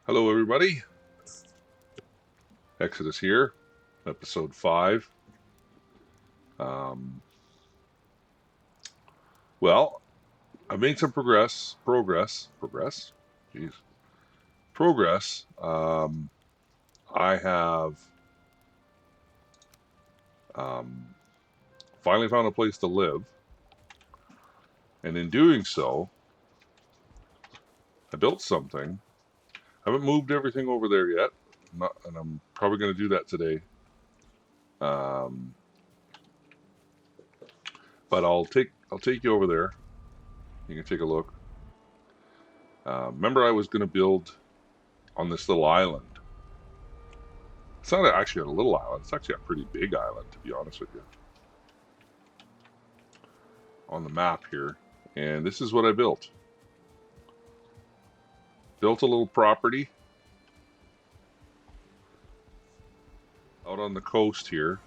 Hello everybody, Exodus here, episode 5. Well, I've made some progress. Jeez. Progress. I have finally found a place to live, and in doing so, I built something. I haven't moved everything over there yet, and I'm probably going to do that today. But I'll take you over there. You can take a look. Remember, I was going to build on this little island. It's not actually a little island. It's actually a pretty big island, to be honest with you. On the map here. And this is what I built. Built a little property out on the coast here.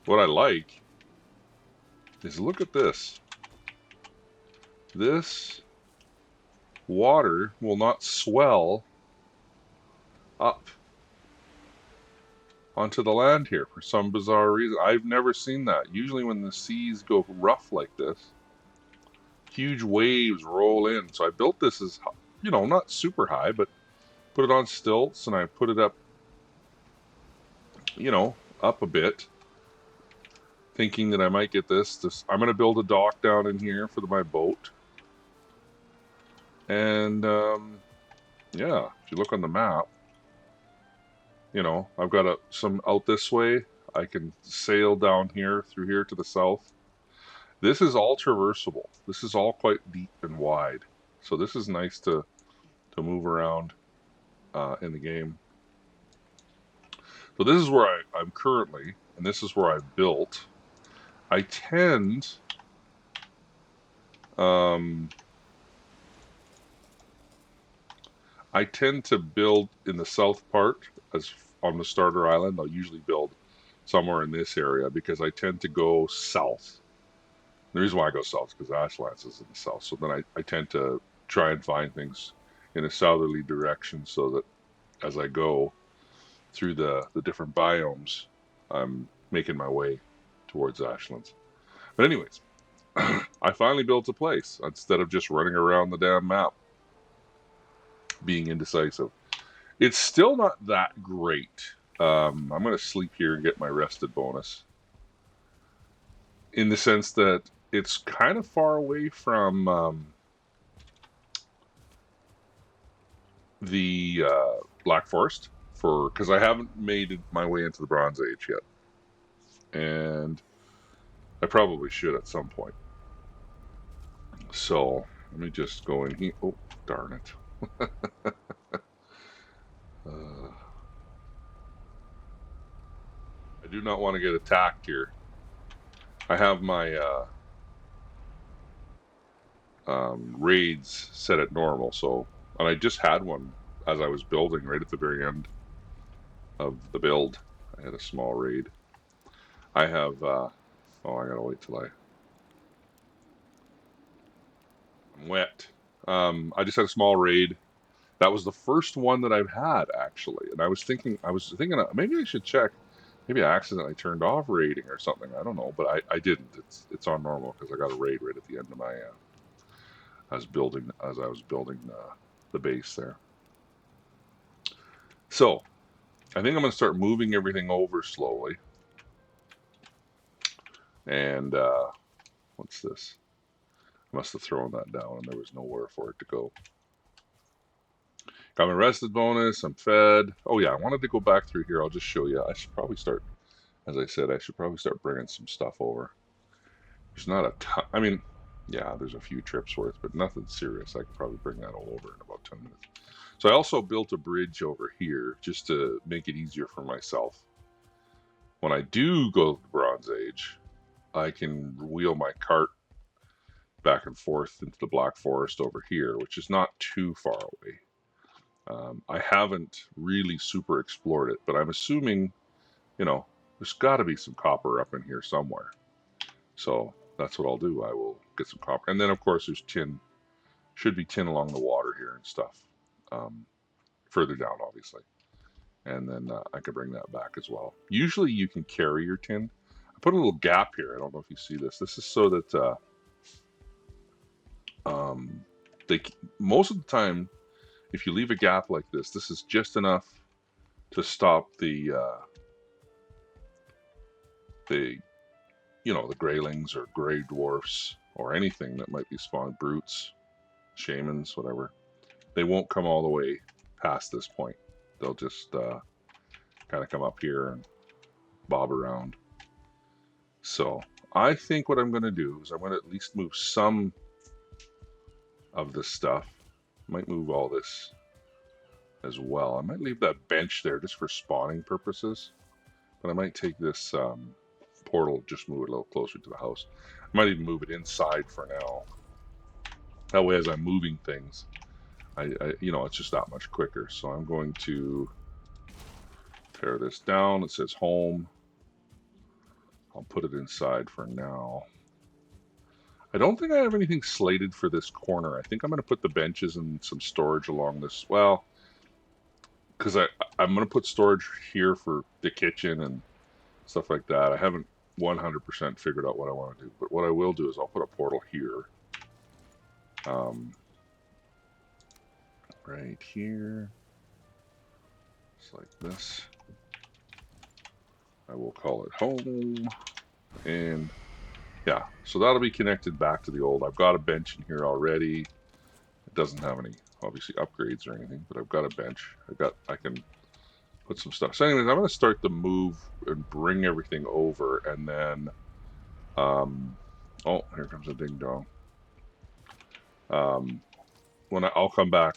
What I like is look at this. This water will not swell up onto the land here for some bizarre reason. I've never seen that. Usually when the seas go rough like this, huge waves roll in. So I built this as, not super high, but put it on stilts and I put it up, up a bit, thinking that I might get this. I'm going to build a dock down in here for my boat. And, yeah, if you look on the map, I've got some out this way. I can sail down here, through here to the south. This is all traversable. This is all quite deep and wide. So this is nice to move around in the game. So this is where I'm currently, and this is where I've built. I tend to build in the south part, as on the starter island. I'll usually build somewhere in this area because I tend to go south. The reason why I go south is because Ashlands is in the south. So then I tend to try and find things in a southerly direction so that as I go through the different biomes, I'm making my way towards Ashlands. But anyways, I finally built a place instead of just running around the damn map, being indecisive. It's still not that great. I'm going to sleep here and get my rested bonus. In the sense that it's kind of far away from the Black Forest, because I haven't made my way into the Bronze Age yet. And I probably should at some point. So let me just go in here. Oh, darn it. I do not want to get attacked here. I have my raids set at normal, and I just had one as I was building right at the very end of the build. I had a small raid. I have, I gotta wait till I'm wet. I just had a small raid. That was the first one that I've had, actually. And I was thinking maybe I should check. Maybe I accidentally turned off raiding or something. I don't know, but I didn't. It's on normal because I got a raid right at the end of my. As I was building the base there. So, I think I'm going to start moving everything over slowly. And what's this? I must have thrown that down and there was nowhere for it to go. Got my rested bonus. I'm fed. Oh yeah, I wanted to go back through here. I'll just show you. I should probably start, as I said, start bringing some stuff over. There's not a ton. I mean, yeah, there's a few trips worth, but nothing serious. I could probably bring that all over in about 10 minutes. So I also built a bridge over here just to make it easier for myself. When I do go to the Bronze Age, I can wheel my cart back and forth into the Black Forest over here, which is not too far away. I haven't really super explored it, but I'm assuming, there's got to be some copper up in here somewhere. So that's what I'll do. I will get some copper. And then, of course, there's tin should be tin along the water here and stuff. Further down, obviously. And then I could bring that back as well. Usually you can carry your tin. I put a little gap here. I don't know if you see this. This is so that most of the time, if you leave a gap like this, this is just enough to stop the the greylings or gray dwarfs or anything that might be spawned, brutes, shamans, whatever. They won't come all the way past this point. They'll just kind of come up here and bob around. So I think what I'm going to do is I'm going to at least move some of this stuff. I might move all this as well. I might leave that bench there just for spawning purposes, but I might take this portal, just move it a little closer to the house. I might even move it inside for now. That way, as I'm moving things, I it's just that much quicker. So I'm going to tear this down. It says home. I'll put it inside for now. I don't think I have anything slated for this corner. I think I'm going to put the benches and some storage along this. Well, because I'm going to put storage here for the kitchen and stuff like that. I haven't 100% figured out what I want to do, but what I will do is I'll put a portal here. Right here. Just like this. I will call it home. And yeah, so that'll be connected back to the old. I've got a bench in here already. It doesn't have any, obviously, upgrades or anything, but I've got a bench. I can put some stuff. So anyways, I'm going to start the move and bring everything over, and then, oh, here comes a ding dong. I'll come back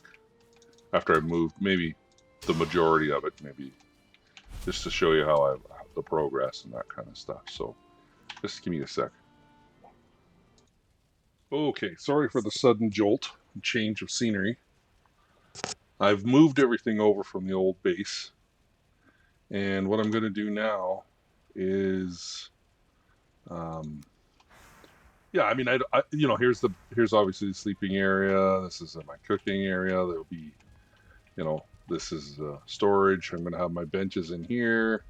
after I've moved maybe the majority of it, maybe just to show you how the progress and that kind of stuff. So just give me a sec. Okay, sorry for the sudden jolt and change of scenery. I've moved everything over from the old base, and what I'm going to do now is, yeah, I mean, here's obviously the sleeping area. This is my cooking area. There'll be, this is storage. I'm going to have my benches in here.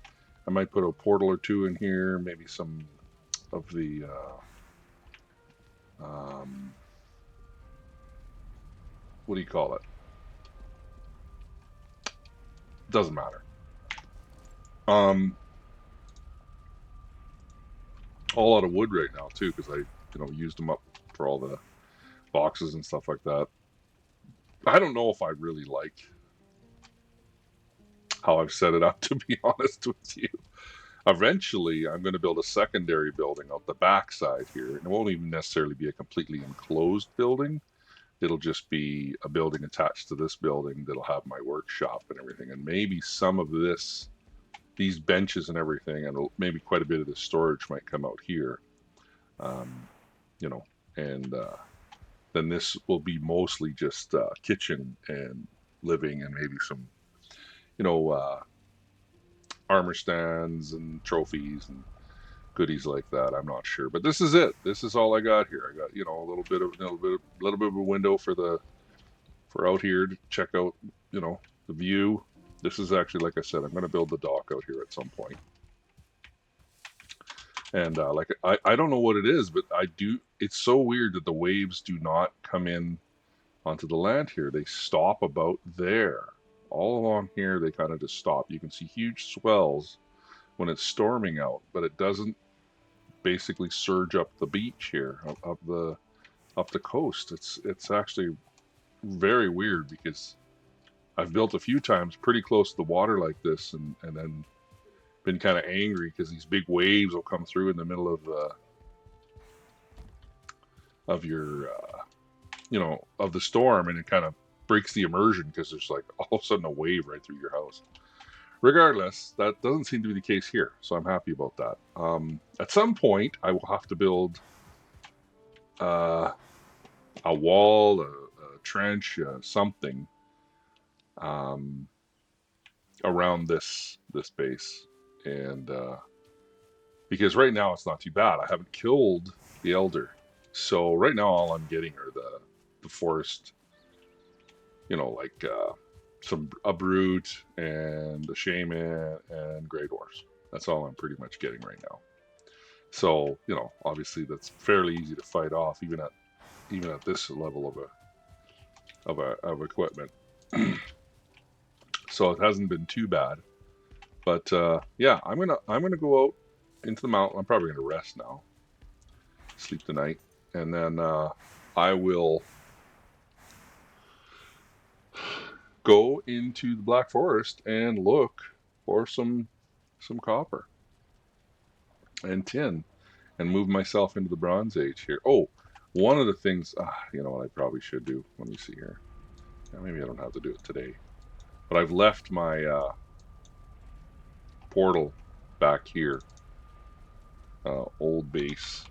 I might put a portal or two in here, maybe some of the what do you call it? Doesn't matter. All out of wood right now too, because I used them up for all the boxes and stuff like that. I don't know if I really like how I've set it up, to be honest with you. Eventually, I'm going to build a secondary building out the back side here. And it won't even necessarily be a completely enclosed building. It'll just be a building attached to this building that'll have my workshop and everything. And maybe some of these benches and everything, and maybe quite a bit of the storage might come out here. And then this will be mostly just kitchen and living and maybe some, armor stands and trophies and goodies like that. I'm not sure, but this is it. This is all I got here. I got a little bit of a window for out here to check out the view. This is actually, like I said, I'm going to build the dock out here at some point. And I don't know what it is, but it's so weird that the waves do not come in onto the land here. They stop about there. All along here, they kind of just stop. You can see huge swells when it's storming out, but it doesn't basically surge up the beach here, up the coast. It's actually very weird, because I've built a few times pretty close to the water like this, and then been kind of angry because these big waves will come through in the middle of your of the storm, and it kind of breaks the immersion because there's like all of a sudden a wave right through your house. Regardless, that doesn't seem to be the case here, so I'm happy about that. At some point, I will have to build a wall, a trench, something around this base, and because right now it's not too bad. I haven't killed the elder, so right now all I'm getting are the the forest, you know, like a brute and a shaman and gray dwarfs. That's all I'm pretty much getting right now. So, you know, obviously that's fairly easy to fight off, even at this level of equipment. So it hasn't been too bad. But yeah, I'm gonna go out into the mountain. I'm probably gonna rest now, sleep tonight, and then I will go into the Black Forest and look for some copper and tin, and move myself into the Bronze Age here. Oh, one of the things, you know what I probably should do. Let me see here. Yeah, maybe I don't have to do it today, but I've left my portal back here. Old base.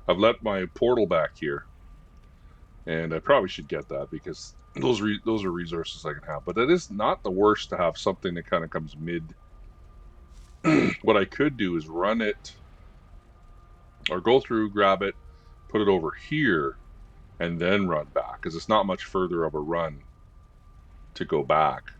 I've left my portal back here, and I probably should get that because those are resources I can have. But it is not the worst to have something that kind of comes mid. What I could do is run it, or go through, grab it, put it over here, and then run back, because it's not much further of a run to go back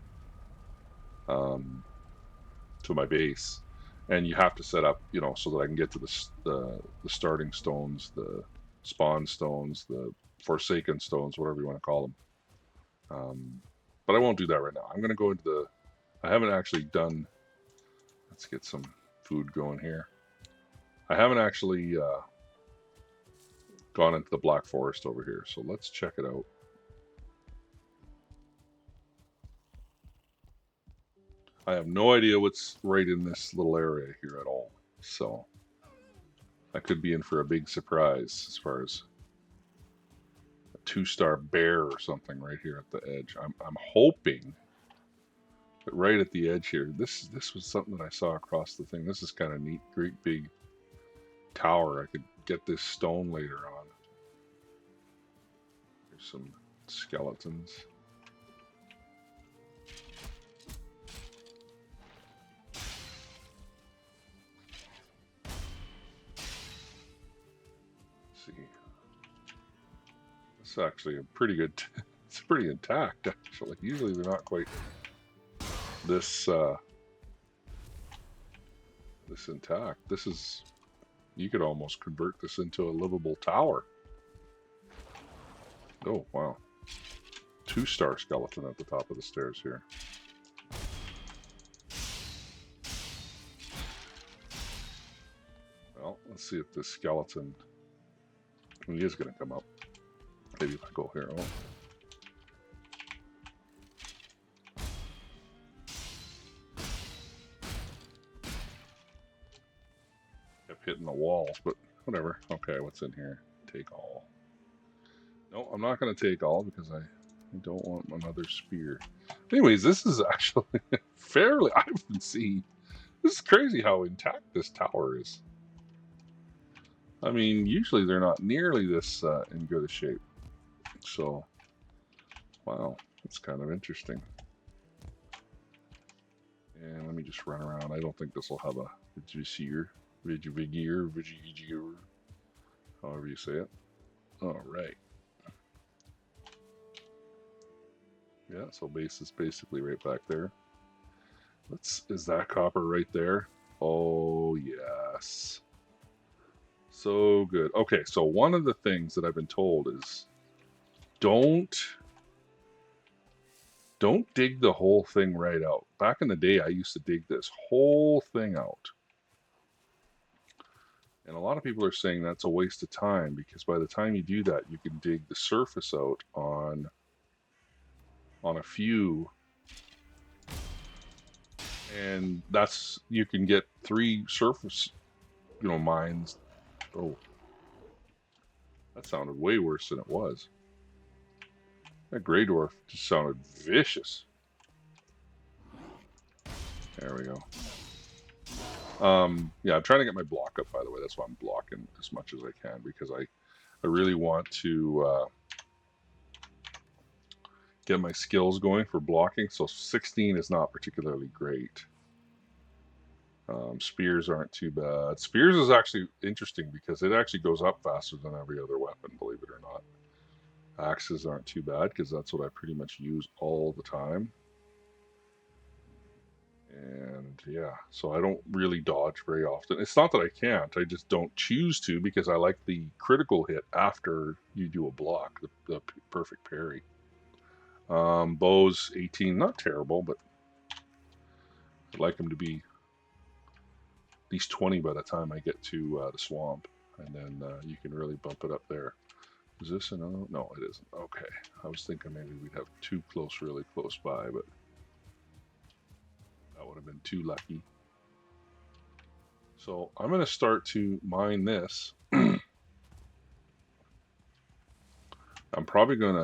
to my base. And you have to set up, you know, so that I can get to the starting stones, the spawn stones, the forsaken stones, whatever you want to call them. But I won't do that right now. I'm going to go into I haven't actually done, let's get some food going here. I haven't actually gone into the Black Forest over here, so let's check it out. I have no idea what's right in this little area here at all, so I could be in for a big surprise as far as a 2-star bear or something right here at the edge. I'm hoping that right at the edge here, this was something that I saw across the thing. This is kind of neat, great big tower. I could get this stone later on. There's some skeletons. See, it's actually a pretty good. It's pretty intact, actually. Usually they're not quite this this intact. This is, you could almost convert this into a livable tower. Oh wow, 2-star skeleton at the top of the stairs here. Well, let's see if this skeleton, he is going to come up. Maybe if I go here. Oh. Kept hitting the walls, but whatever. Okay, what's in here? Take all. No, I'm not going to take all because I don't want another spear. Anyways, this is actually fairly, I haven't seen. This is crazy how intact this tower is. I mean, usually they're not nearly this in good a shape. So, wow, it's kind of interesting. And let me just run around. I don't think this will have a Vigir, however you say it. All right. Yeah, so base is basically right back there. Is that copper right there? Oh, yes. So good. Okay, so one of the things that I've been told is don't dig the whole thing right out. Back in the day, I used to dig this whole thing out. And a lot of people are saying that's a waste of time, because by the time you do that, you can dig the surface out on a few, and you can get 3 surface, mines. Oh, that sounded way worse than it was. That gray dwarf just sounded vicious. There we go. Yeah, I'm trying to get my block up, by the way. That's why I'm blocking as much as I can, because I really want to get my skills going for blocking. So 16 is not particularly great. Spears aren't too bad. Spears is actually interesting because it actually goes up faster than every other weapon, believe it or not. Axes aren't too bad because that's what I pretty much use all the time. And yeah, so I don't really dodge very often. It's not that I can't, I just don't choose to because I like the critical hit after you do a block, the perfect parry. Bows 18, not terrible, but I'd like them to be at least 20 by the time I get to the swamp, and then you can really bump it up there. Is this an no, it isn't. Okay, I was thinking maybe we'd have two close, really close by, but that would have been too lucky. So I'm going to start to mine this. I'm probably going to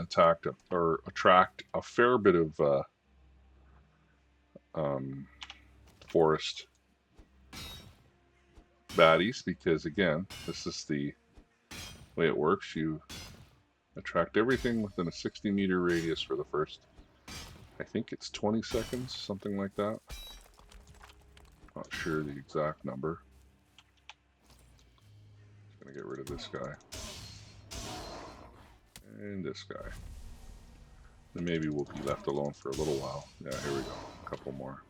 attract a fair bit of forest baddies because, again, this is the way it works. You attract everything within a 60-meter radius for the first, I think it's 20 seconds, something like that. Not sure the exact number. Just going to get rid of this guy. And this guy. Then maybe we'll be left alone for a little while. Yeah, here we go. A couple more.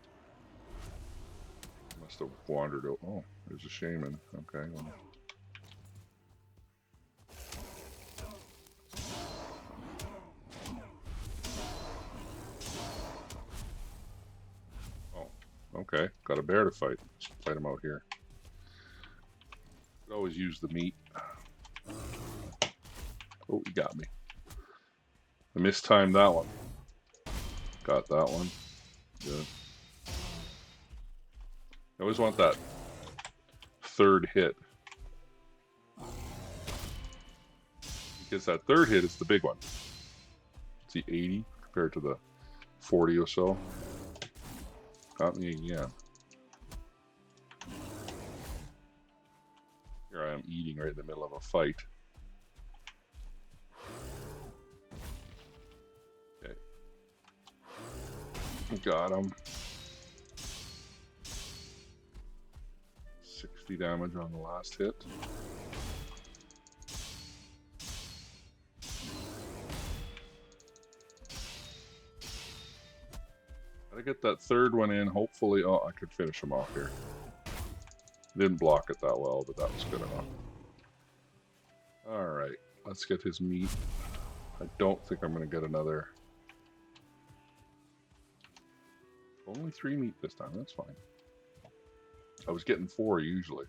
Must have wandered out. Oh, there's a shaman. Okay. Well. Oh, okay. Got a bear to fight. Let's fight him out here. Could always use the meat. Oh, he got me. I mistimed that one. Got that one. Good. I always want that third hit. Because that third hit is the big one. It's the 80 compared to the 40 or so. Got me again. Here I am eating right in the middle of a fight. Okay. Got him. 60 damage on the last hit. Gotta get that third one in. Hopefully, oh, I could finish him off here. Didn't block it that well, but that was good enough. Alright, let's get his meat. I don't think I'm going to get another. Only 3 meat this time, that's fine. I was getting 4 usually.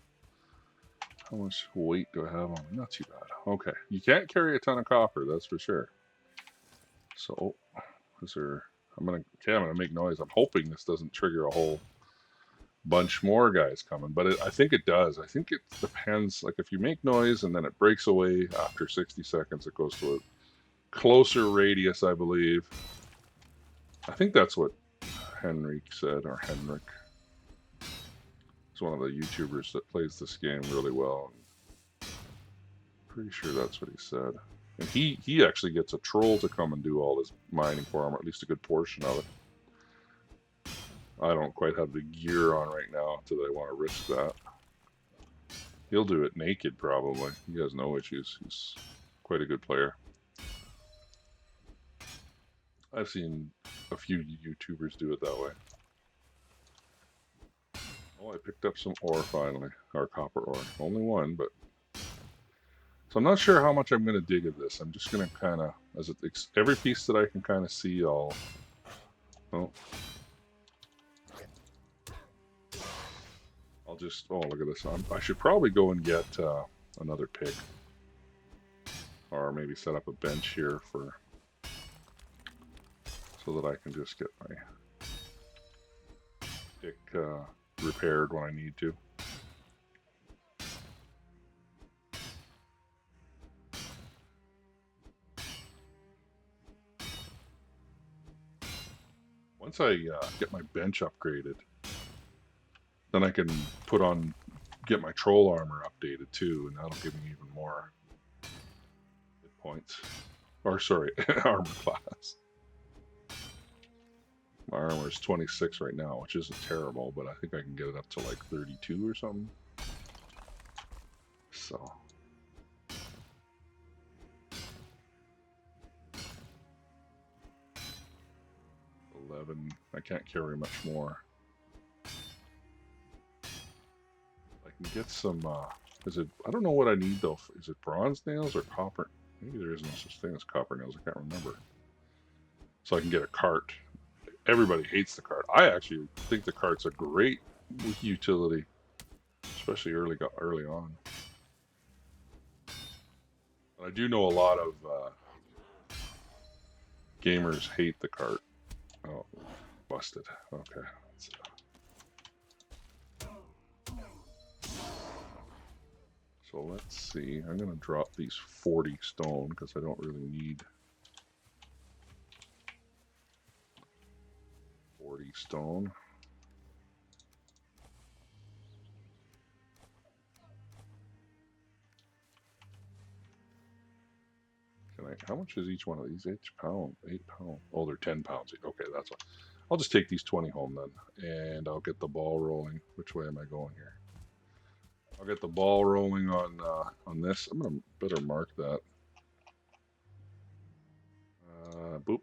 How much weight do I have on me? Not too bad. Okay, you can't carry a ton of copper, that's for sure. So, is there... I'm gonna make noise. I'm hoping this doesn't trigger a whole bunch more guys coming, but I think it does. I think it depends. Like if you make noise and then it breaks away after 60 seconds, it goes to a closer radius, I believe. I think that's what Henrik said, or Henrik. He's one of the YouTubers that plays this game really well. Pretty sure that's what he said. And he actually gets a troll to come and do all his mining for him, or at least a good portion of it. I don't quite have the gear on right now that I want to risk that. He'll do it naked probably. He has no issues. He's quite a good player. I've seen a few YouTubers do it that way. Oh, I picked up some ore finally, or copper ore. Only one, but... So I'm not sure how much I'm going to dig of this. I'm just going to kind of, every piece that I can kind of see, I'll just, oh, look at this. I should probably go and get another pig. Or maybe set up a bench here so that I can just get my pick repaired when I need to. Once I get my bench upgraded, then I can get my troll armor updated too, and that'll give me even more hit points. Or sorry, armor class. My armor is 26 right now, which isn't terrible, but I think I can get it up to like 32 or something. So 11. I can't carry much more. I can get some. Is it? I don't know what I need though. Is it bronze nails or copper? Maybe there is no such thing as copper nails. I can't remember. So I can get a cart. Everybody hates the cart. I actually think the cart's a great utility, especially early on. But I do know a lot of gamers hate the cart. Oh, busted. Okay. So let's see. I'm going to drop these 40 stone because I don't really need 40 stone. How much is each one of these? 8 pounds. 8 pounds. Oh, they're 10 pounds. Okay, that's all. I'll just take these 20 home then, and I'll get the ball rolling. Which way am I going here? I'll get the ball rolling on this. I'm gonna better mark that. Boop.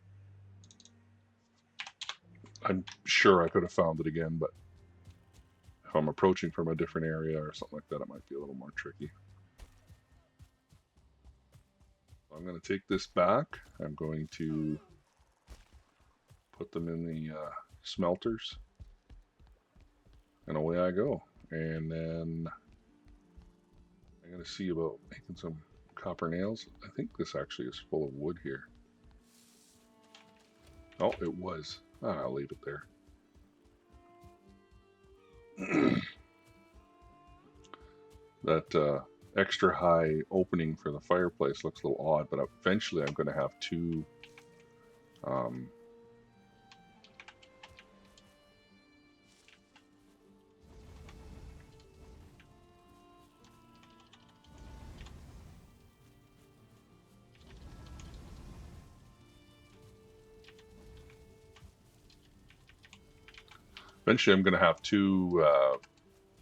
I'm sure I could have found it again, but if I'm approaching from a different area or something like that, it might be a little more tricky. I'm going to take this back. I'm going to put them in the smelters, and away I go. And then I'm going to see about making some copper nails. I think this actually is full of wood here. Oh, it was. I'll leave it there. That extra high opening for the fireplace looks a little odd, but eventually I'm going to have two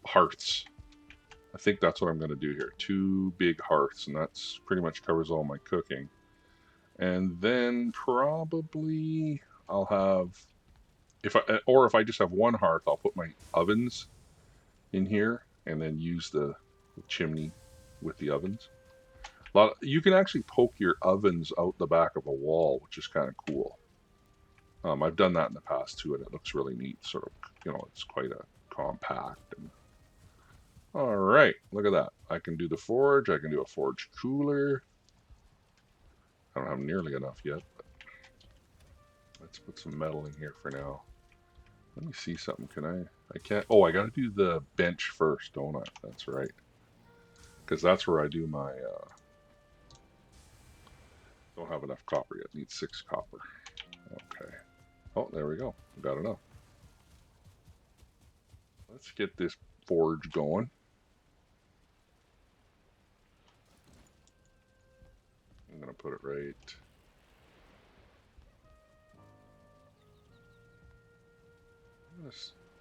hearths. I think that's what I'm going to do here. 2 big hearths, and that's pretty much covers all my cooking. And then probably I'll have, if I just have 1 hearth, I'll put my ovens in here and then use the chimney with the ovens. You can actually poke your ovens out the back of a wall, which is kind of cool. I've done that in the past too, and it looks really neat. Sort of, it's quite a compact. And all right, look at that. I can do the forge. I can do a forge cooler. I don't have nearly enough yet, but let's put some metal in here for now. Let me see something. Can I can't. Oh, I got to do the bench first, don't I? That's right. Because that's where I do my. Don't have enough copper yet. Need 6 copper. Okay. Oh, there we go. Got enough. Let's get this forge going. I'm going to put it right.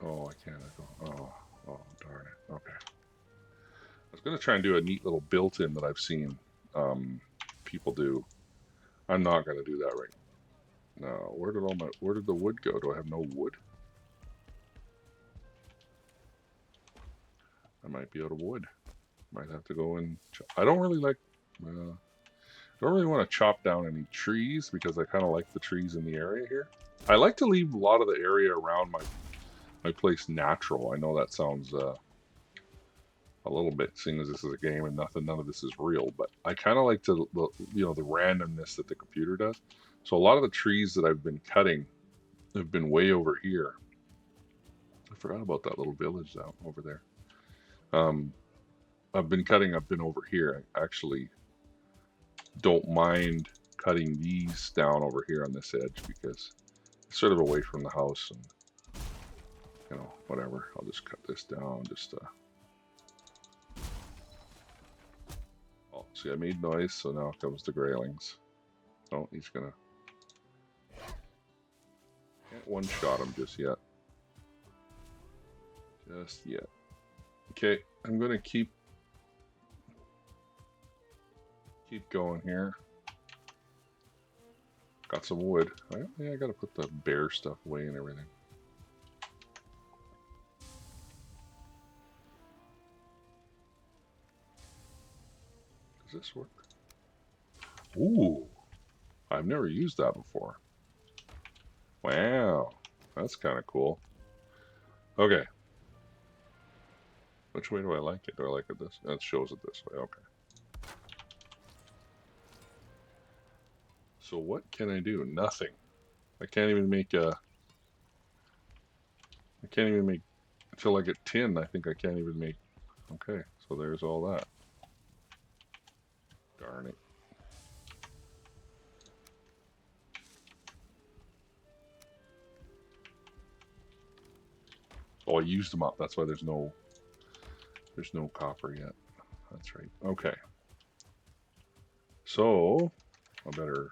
Oh, I can't. Oh, darn it. Okay. I was going to try and do a neat little built-in that I've seen people do. I'm not going to do that right now. Where did the wood go? Do I have no wood? I might be out of wood. Might have to go and I don't really like I don't really want to chop down any trees because I kind of like the trees in the area here. I like to leave a lot of the area around my place natural. I know that sounds a little bit, seeing as this is a game and none of this is real, but I kind of like the randomness that the computer does. So a lot of the trees that I've been cutting have been way over here. I forgot about that little village down over there. I've been over here. I actually don't mind cutting these down over here on this edge because it's sort of away from the house, and whatever. I'll just cut this down just oh, see, I made noise, so now comes the graylings. Oh, he's gonna. Can't Can't one-shot them just yet. Just yet. Okay, I'm gonna keep going here. Got some wood. Yeah, I gotta put the bear stuff away and everything. Does this work? Ooh, I've never used that before. Wow, that's kind of cool. Okay. Which way do I like it? Do I like it this? It shows it this way. Okay. So what can I do? Nothing. I can't even make until I get tin. I think I can't even make. Okay, so there's all that. Darn it. Oh, I used them up. That's why there's no copper yet. That's right. Okay. So I better.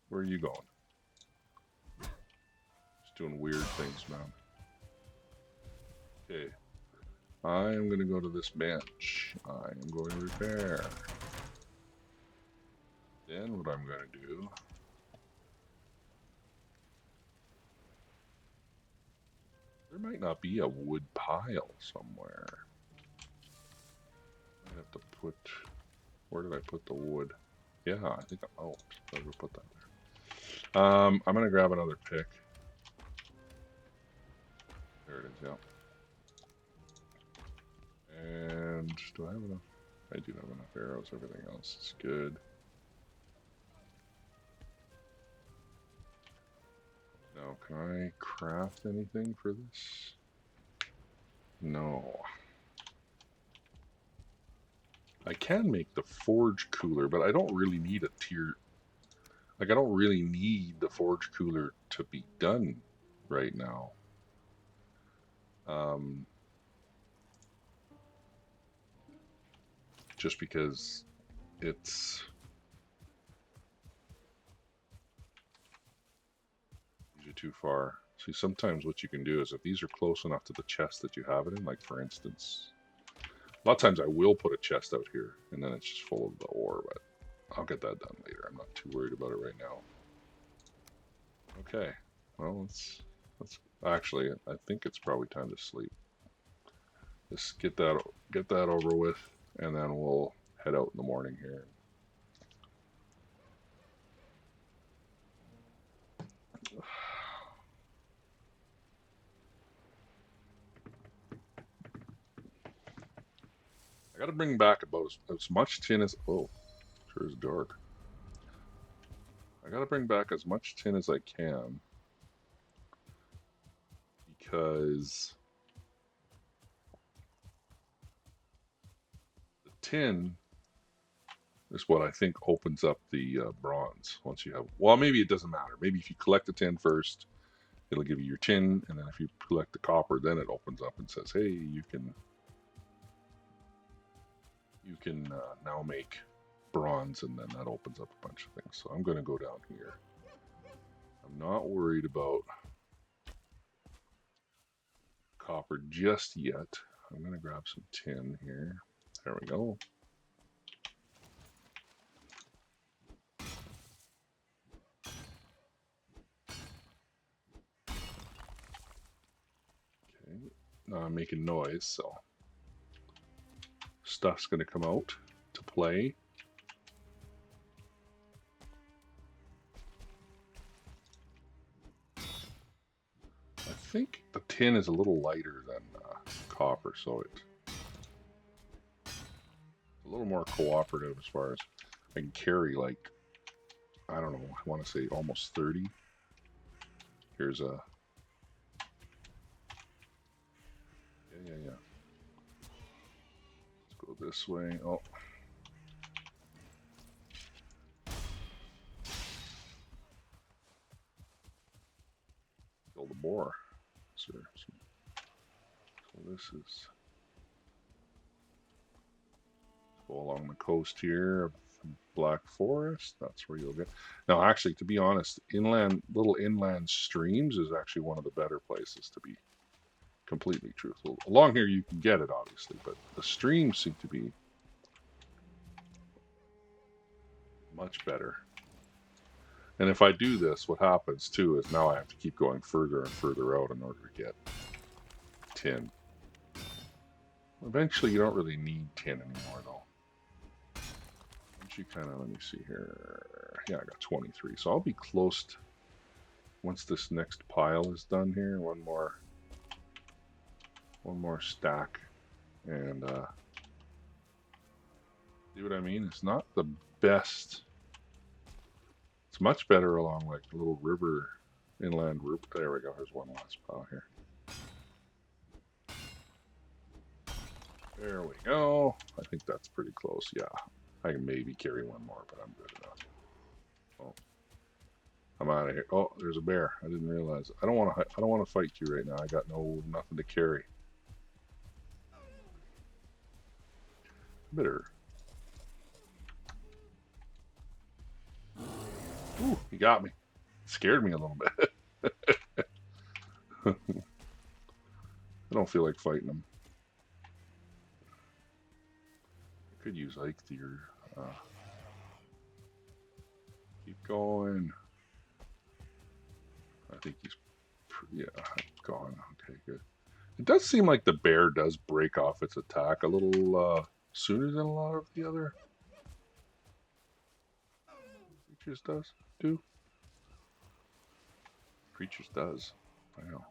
Where are you going? Just doing weird things, man. Okay. I am going to go to this bench. I am going to repair. Then what I'm going to do. There might not be a wood pile somewhere. I have to put. Where did I put the wood? Yeah, I think. Oh, I'm going to put that there. I'm going to grab another pick. There it is, yeah. And do I have enough? I do have enough arrows. Everything else is good. Now, can I craft anything for this? No. I can make the forge cooler, but I don't really need a tier. Like, I don't really need the forge cooler to be done right now. Just because it's. These are too far. See, sometimes what you can do is if these are close enough to the chest that you have it in, like for instance, a lot of times I will put a chest out here and then it's just full of the ore, but I'll get that done later. I'm not too worried about it right now. Okay, well, let's actually, I think it's probably time to sleep. Just get that over with, and then we'll head out in the morning here. I gotta bring back about as much tin as. Oh, sure is dark. I gotta bring back as much tin as I can because the tin is what I think opens up the bronze once you have. Well, maybe it doesn't matter. Maybe if you collect the tin first, it'll give you your tin, and then if you collect the copper, then it opens up and says, "Hey, you can now make bronze," and then that opens up a bunch of things. So I'm going to go down here. I'm not worried about copper just yet. I'm going to grab some tin here. There we go. Okay, now I'm making noise, so stuff's going to come out to play. I think the tin is a little lighter than copper, so it's a little more cooperative as far as I can carry, like, I don't know, I want to say almost 30. Here's a... Yeah. Let's go this way. Oh. Kill the boar. So this is... Go along the coast here. Black Forest, that's where you'll get. Now, actually, to be honest, little inland streams is actually one of the better places to be completely truthful. Along here, you can get it, obviously, but the streams seem to be much better. And if I do this, what happens too is now I have to keep going further and further out in order to get tin. Eventually, you don't really need tin anymore, though. Once you kind of, let me see here. Yeah, I got 23, so I'll be close to, once this next pile is done here. One more stack, and see what I mean? It's not the best. It's much better along like a little river, inland route. There we go. There's one last pile here. There we go. I think that's pretty close. Yeah, I can maybe carry one more, but I'm good enough. Oh, I'm out of here. Oh, there's a bear. I didn't realize. I don't want to fight you right now. I got nothing to carry. Bitter. Ooh, he got me. Scared me a little bit. I don't feel like fighting him. I could use Ike here. Keep going. I think he's, yeah, gone. Okay, good. It does seem like the bear does break off its attack a little sooner than a lot of the other creatures do. Creatures does. I know.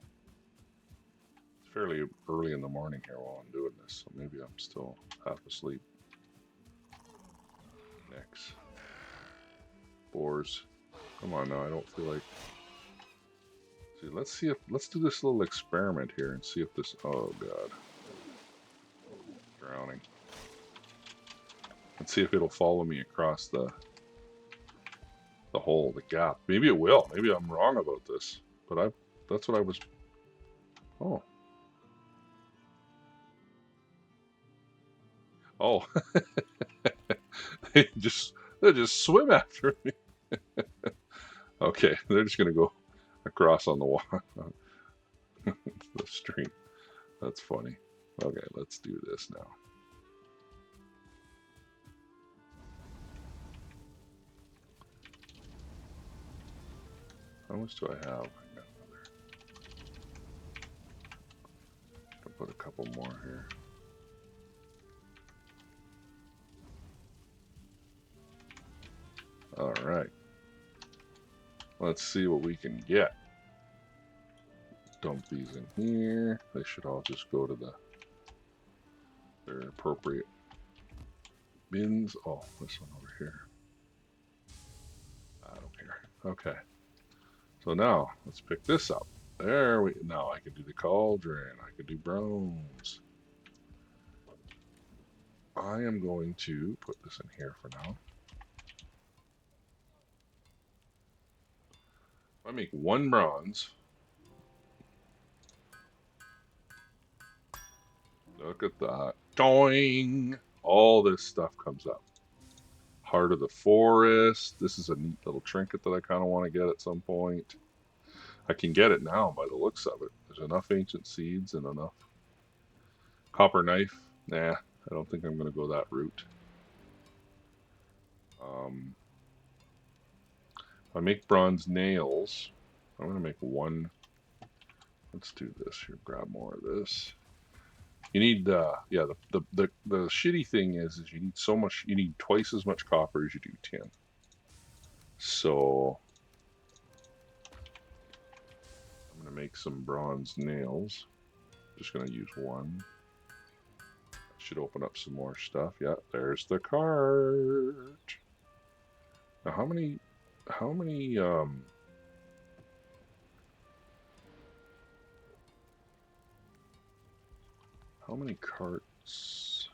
It's fairly early in the morning here while I'm doing this, so maybe I'm still half asleep. Next. Boars. Come on now, I don't feel like. See, let's do this little experiment here and see if this. Oh god. Drowning. Let's see if it'll follow me across the hole, the gap. Maybe it will. Maybe I'm wrong about this. But that's what I was. Oh. Oh. they just swim after me. Okay, they're just gonna go across on the water. The stream. That's funny. Okay, let's do this now. How much do I have? I got another. I'll put a couple more here. All right. Let's see what we can get. Dump these in here. They should all just go to their appropriate bins. Oh, this one over here. I don't care. Okay. So now let's pick this up. Now I can do the cauldron. I can do bronze. I am going to put this in here for now. I make one bronze. Look at that. Doing! All this stuff comes up. Heart of the Forest. This is a neat little trinket that I kind of want to get at some point. I can get it now by the looks of it. There's enough ancient seeds and enough. Copper knife. Nah, I don't think I'm going to go that route. If I make bronze nails, I'm going to make one. Let's do this here. Grab more of this. You need, yeah, the shitty thing is you need so much, you need twice as much copper as you do tin. So, I'm going to make some bronze nails. Just going to use one. Should open up some more stuff. Yeah, there's the cart. Now, how many carts,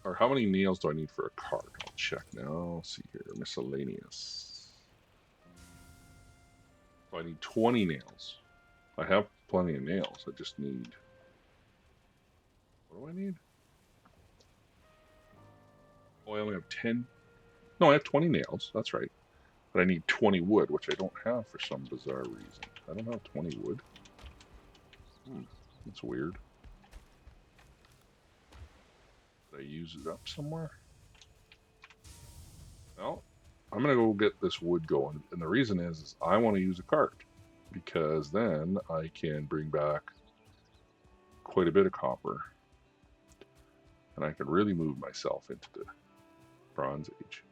or how many nails do I need for a cart? I'll check now. Let's see here, miscellaneous. So I need 20 nails. I have plenty of nails. I just need, what do I need? Oh, I only have 10. No, I have 20 nails. That's right. But I need 20 wood, which I don't have for some bizarre reason. I don't have 20 wood. That's weird. Did I use it up somewhere? Well, I'm gonna go get this wood going, and the reason is I want to use a cart because then I can bring back quite a bit of copper, and I can really move myself into the Bronze Age.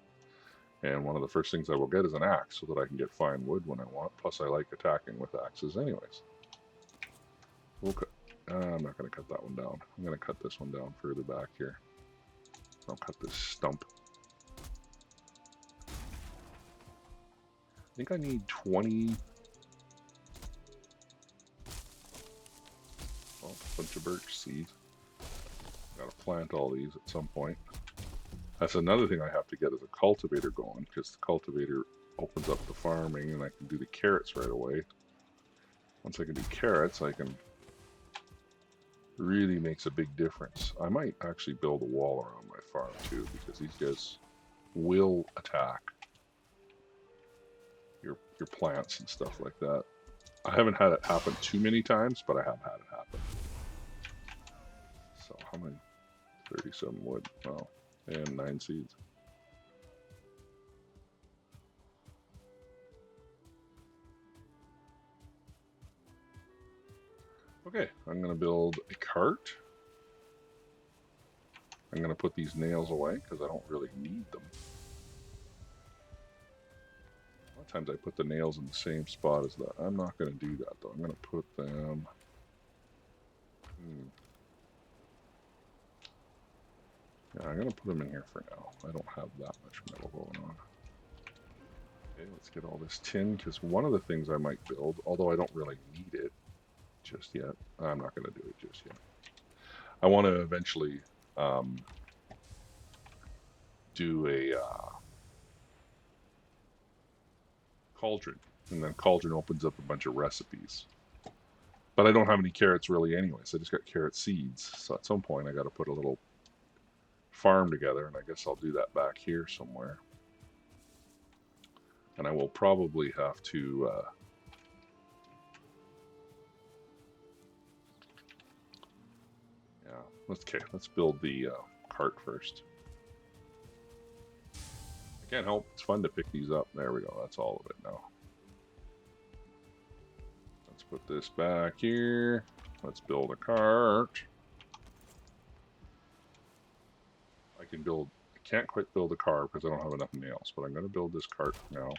And one of the first things I will get is an axe so that I can get fine wood when I want. Plus, I like attacking with axes anyways. I'm not going to cut that one down. I'm going to cut this one down further back here. I'll cut this stump. I think I need 20. Oh, a bunch of birch seeds. Got to plant all these at some point. That's another thing I have to get is a cultivator going, because the cultivator opens up the farming and I can do the carrots right away. Once I can do carrots, I can really makes a big difference. I might actually build a wall around my farm too, because these guys will attack your plants and stuff like that. I haven't had it happen too many times, but I have had it happen. So how many? 37 wood. Wow. And 9 seeds. Okay, I'm going to build a cart. I'm going to put these nails away because I don't really need them. A lot of times I put the nails in the same spot as that. I'm not going to do that though. I'm going to put them... Yeah, I'm going to put them in here for now. I don't have that much metal going on. Okay, let's get all this tin, because one of the things I might build, although I don't really need it just yet, I'm not going to do it just yet. I want to eventually do a cauldron, and then cauldron opens up a bunch of recipes. But I don't have any carrots really anyways. I just got carrot seeds, so at some point I got to put a little farm together, and I guess I'll do that back here somewhere. And I will probably have to let's build the cart first. I can't help, it's fun to pick these up. There we go, that's all of it now. Let's put this back here. Let's build a cart. I can't quite build a car because I don't have enough nails, but I'm going to build this cart now.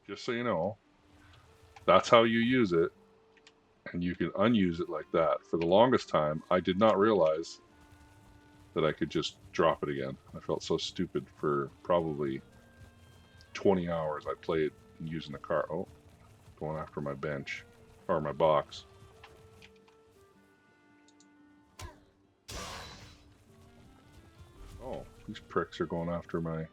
Just so you know, that's how you use it, and you can unuse it like that. For the longest time, I did not realize that I could just drop it again. I felt so stupid for probably 20 hours I played using the cart. Oh, going after my bench, or my box. Oh, these pricks are going after my...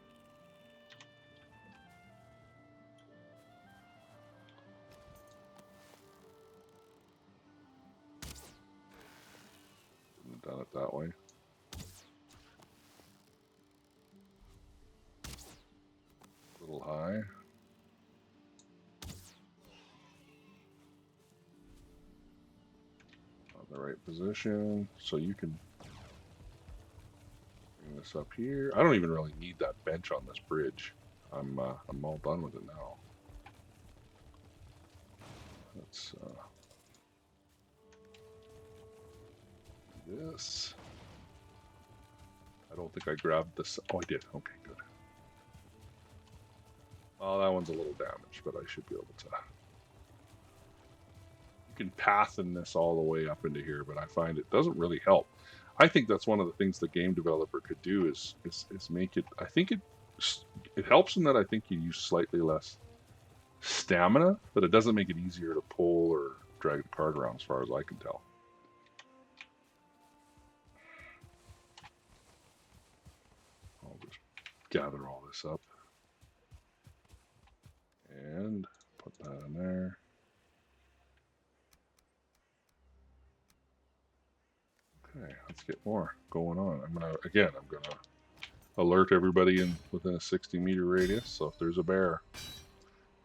Shouldn't have done it that way. A little high. Not the right position, so you can bring this up here. I don't even really need that bench on this bridge. I'm all done with it now. Let's do this. I don't think I grabbed this. Oh, I did. Okay, good. Oh, that one's a little damaged, but I should be able to. You can path in this all the way up into here, but I find it doesn't really help. I think that's one of the things the game developer could do is make it. I think it helps in that I think you use slightly less stamina, but it doesn't make it easier to pull or drag the cart around, as far as I can tell. I'll just gather all this up and put that in there. Okay, let's get more going on. I'm gonna alert everybody within a 60-meter radius. So if there's a bear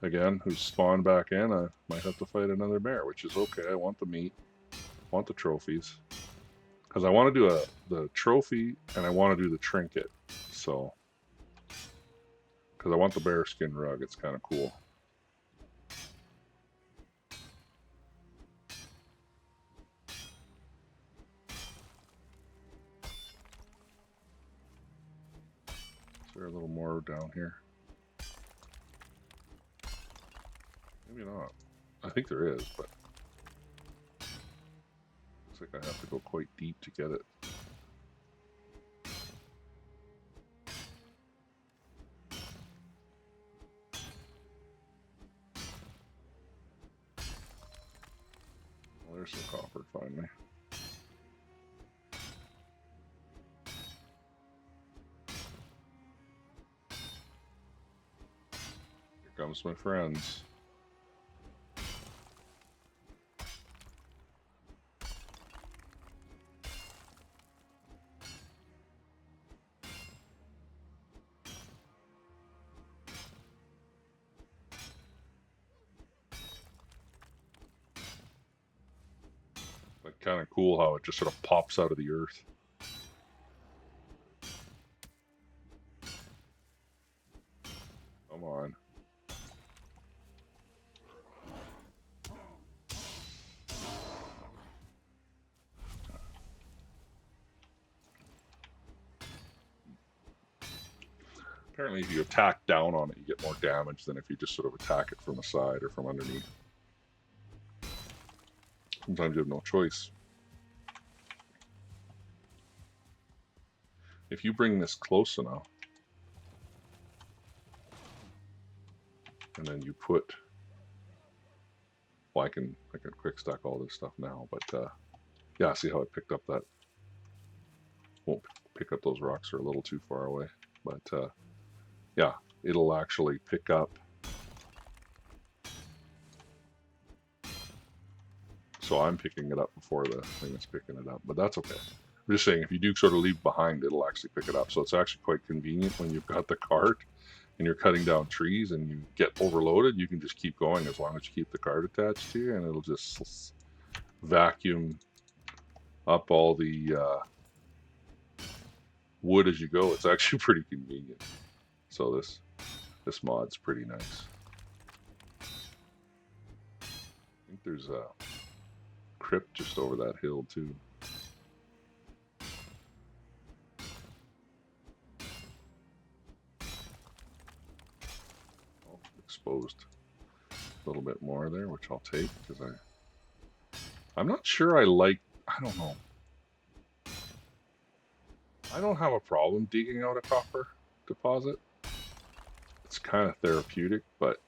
again who's spawned back in, I might have to fight another bear, which is okay. I want the meat, want the trophies, because I want to do the trophy and I want to do the trinket. So because I want the bearskin rug, it's kind of cool. Is there a little more down here? Maybe not. I think there is, but looks like I have to go quite deep to get it. Well, there's some copper finally. Here comes my friends. Like, kind of cool how it just sort of pops out of the earth. Come on. Apparently if you attack down on it, you get more damage than if you just sort of attack it from the side or from underneath. Sometimes you have no choice. If you bring this close enough, and then you put, well, I can quick stack all this stuff now, but yeah, see how I picked up that, won't pick up those rocks, are a little too far away, but yeah, it'll actually pick up. So I'm picking it up before the thing is picking it up, but that's okay. I'm just saying, if you do sort of leave behind, it'll actually pick it up. So it's actually quite convenient when you've got the cart and you're cutting down trees and you get overloaded, you can just keep going as long as you keep the cart attached to you, and it'll just vacuum up all the wood as you go. It's actually pretty convenient. So this mod's pretty nice. I think there's a crypt just over that hill too. Oh, exposed a little bit more there, which I'll take because I'm not sure I don't know. I don't have a problem digging out a copper deposit. It's kind of therapeutic, but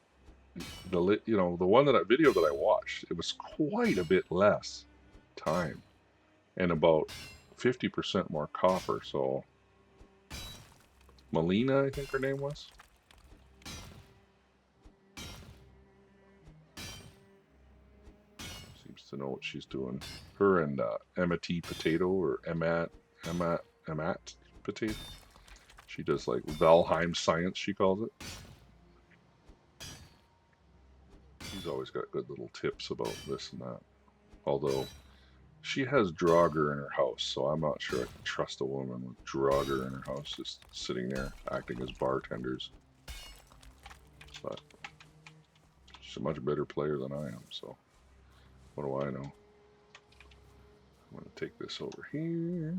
the one video that I watched, it was quite a bit less time and about 50% more copper. So Melina, I think her name was. Seems to know what she's doing. Her and Emma T Potato, or Emmat Potato. She does like Valheim science, she calls it. She's always got good little tips about this and that. Although she has Draugr in her house, so I'm not sure I can trust a woman with Draugr in her house just sitting there acting as bartenders. But she's a much better player than I am, so what do I know? I'm going to take this over here.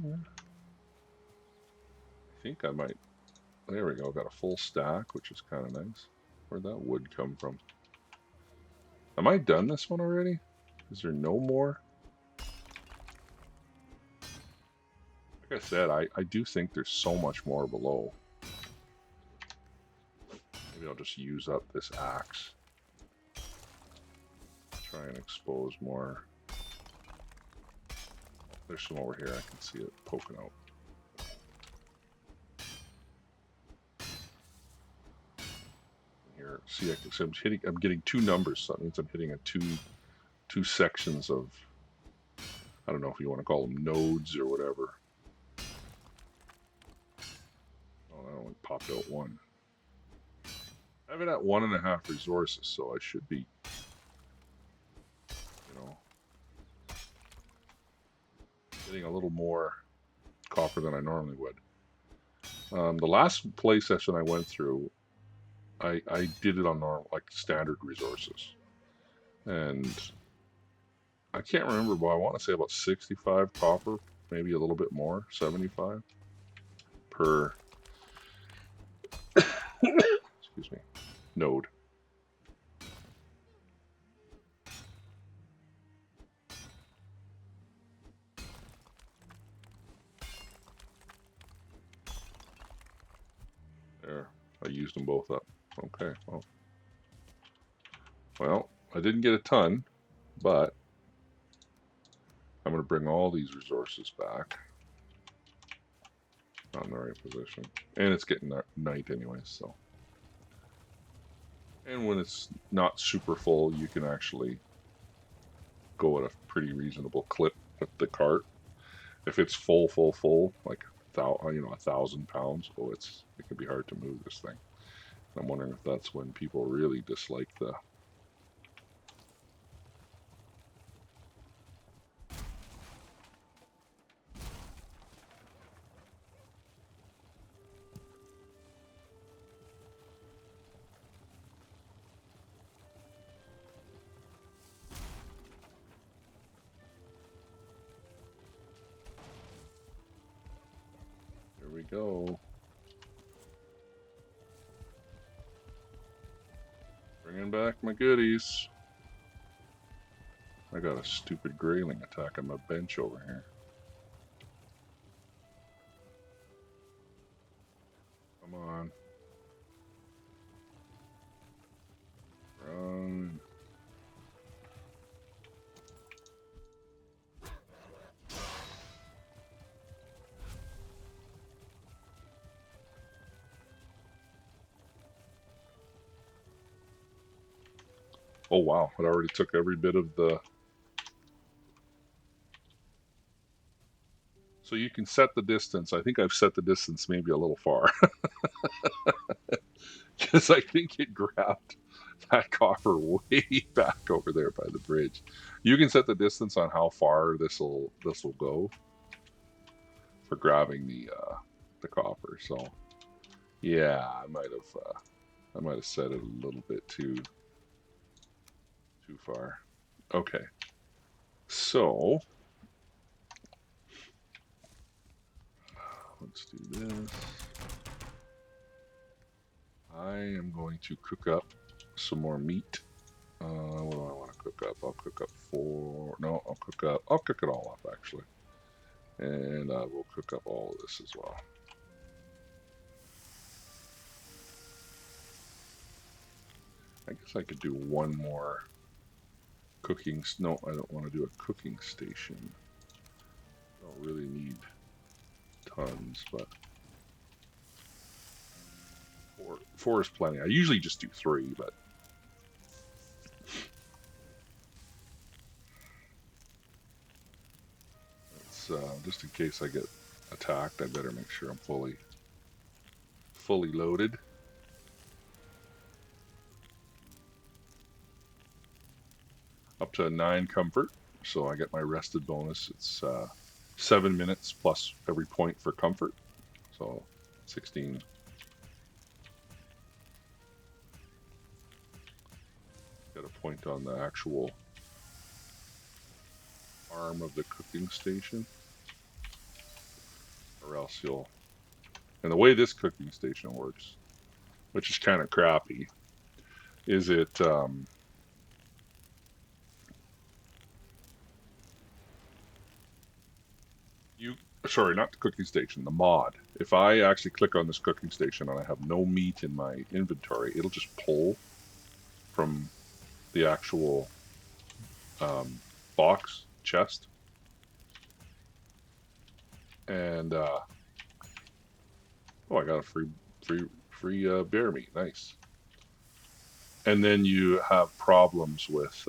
I think I might. There we go, got a full stack, which is kind of nice. Where'd that wood come from? Am I done this one already? Is there no more? Like I said, I do think there's so much more below. Maybe I'll just use up this axe. Try and expose more. There's some over here, I can see it poking out. Here, see, I'm getting two numbers, so that means I'm hitting two sections of I don't know if you want to call them nodes or whatever. Oh, that only popped out one. I have it at 1.5 resources, so I should be, you know, getting a little more copper than I normally would. The last play session I went through, I did it on normal, like standard resources, and I can't remember, but I want to say about 65 copper, maybe a little bit more, 75 per excuse me, node. There, I used them both up. Okay, well, I didn't get a ton, but I'm going to bring all these resources back. Not in the right position. And it's getting night anyways, so. And when it's not super full, you can actually go at a pretty reasonable clip with the cart. If it's full, like 1,000 pounds, oh, it can be hard to move this thing. I'm wondering if that's when people really dislike the. Here we go. Bringing back my goodies. I got a stupid grayling attacking my bench over here. Come on. Run. Oh wow, it already took every bit of the... So you can set the distance. I think I've set the distance maybe a little far. Because I think it grabbed that copper way back over there by the bridge. You can set the distance on how far this will go for grabbing the copper. So yeah, I might have set it a little bit too far. Okay, so let's do this. I am going to cook up some more meat. What do I want to cook up? I'll cook up 4. No, I'll cook it all up actually, and I will cook up all of this as well. I guess I could do one more cooking. No, I don't want to do a cooking station. I don't really need tons, but 4 is plenty. I usually just do 3, but it's just in case I get attacked. I better make sure I'm fully loaded. Up to 9 comfort, so I get my rested bonus. It's 7 minutes plus every point for comfort, so 16. Get a point on the actual arm of the cooking station, or else you'll... And the way this cooking station works, which is kind of crappy, is it sorry, not the cooking station, the mod. If I actually click on this cooking station and I have no meat in my inventory, it'll just pull from the actual box chest, and oh, I got a free bear meat. Nice. And then you have problems with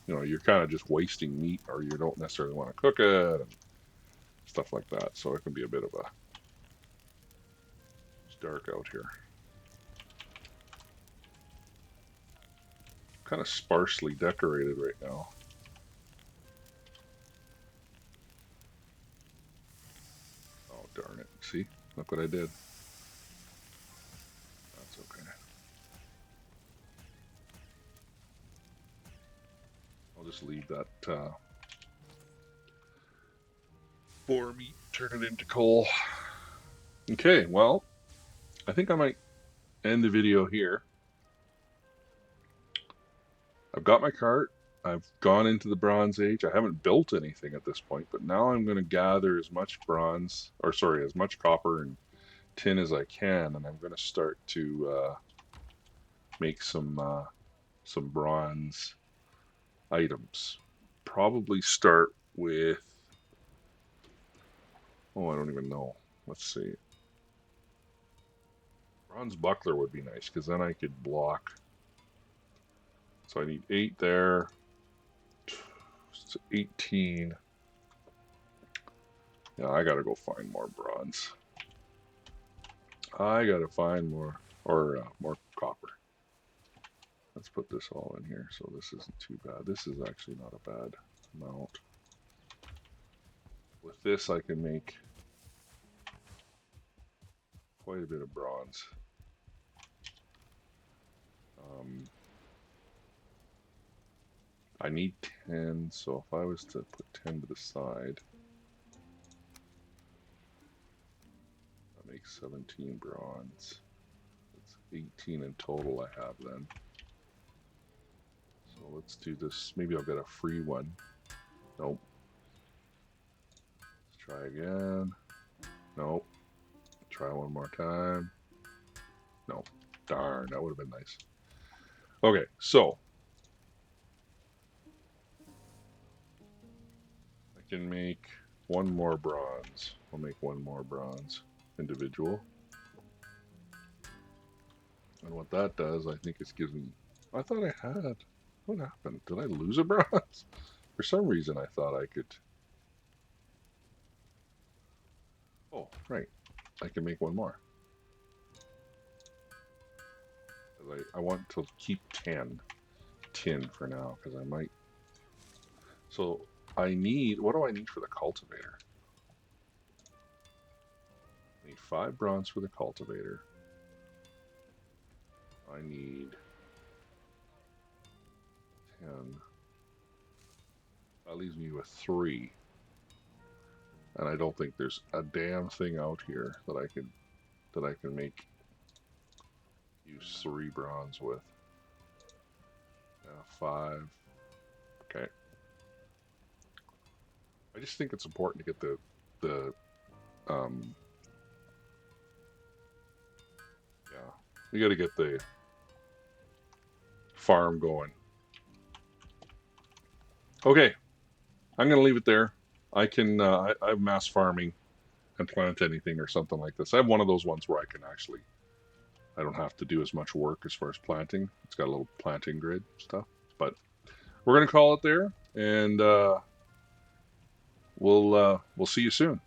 you know, you're kind of just wasting meat, or you don't necessarily want to cook it and stuff like that. So it can be a bit of a, it's dark out here. Kind of sparsely decorated right now. Oh, darn it. See? Look what I did. That's okay. I'll just leave that boar meat, turn it into coal. Okay, well, I think I might end the video here. I've got my cart. I've gone into the Bronze Age. I haven't built anything at this point, but now I'm going to gather as much bronze, or sorry, as much copper and tin as I can, and I'm going to start to make some bronze items. Probably start with, oh, I don't even know. Let's see. Bronze buckler would be nice, because then I could block. So I need 8 there. It's 18. Yeah, I gotta go find more bronze. I gotta find more, or more copper. Let's put this all in here, so this isn't too bad. This is actually not a bad amount. With this, I can make quite a bit of bronze. I need 10, so if I was to put 10 to the side, that makes 17 bronze. That's 18 in total I have then. So let's do this. Maybe I'll get a free one. Nope. Let's try again. Nope. Try one more time. Nope. Darn, that would have been nice. Okay, so I can make one more bronze. I'll make one more bronze individual. And what that does, I think it gives me, I thought I had, what happened? Did I lose a bronze? For some reason I thought I could, oh, right. I can make one more. I want to keep 10 tin for now, because I might. So I need, what do I need for the cultivator? I need 5 bronze for the cultivator. I need 10. That leaves me with 3. And I don't think there's a damn thing out here that I can make use 3 bronze with. 5. Okay. I just think it's important to get yeah, you got to get the farm going. Okay, I'm gonna leave it there. I can I have mass farming and plant anything or something like this. I have one of those ones where I can actually, I don't have to do as much work as far as planting. It's got a little planting grid stuff, but we're gonna call it there, and we'll see you soon.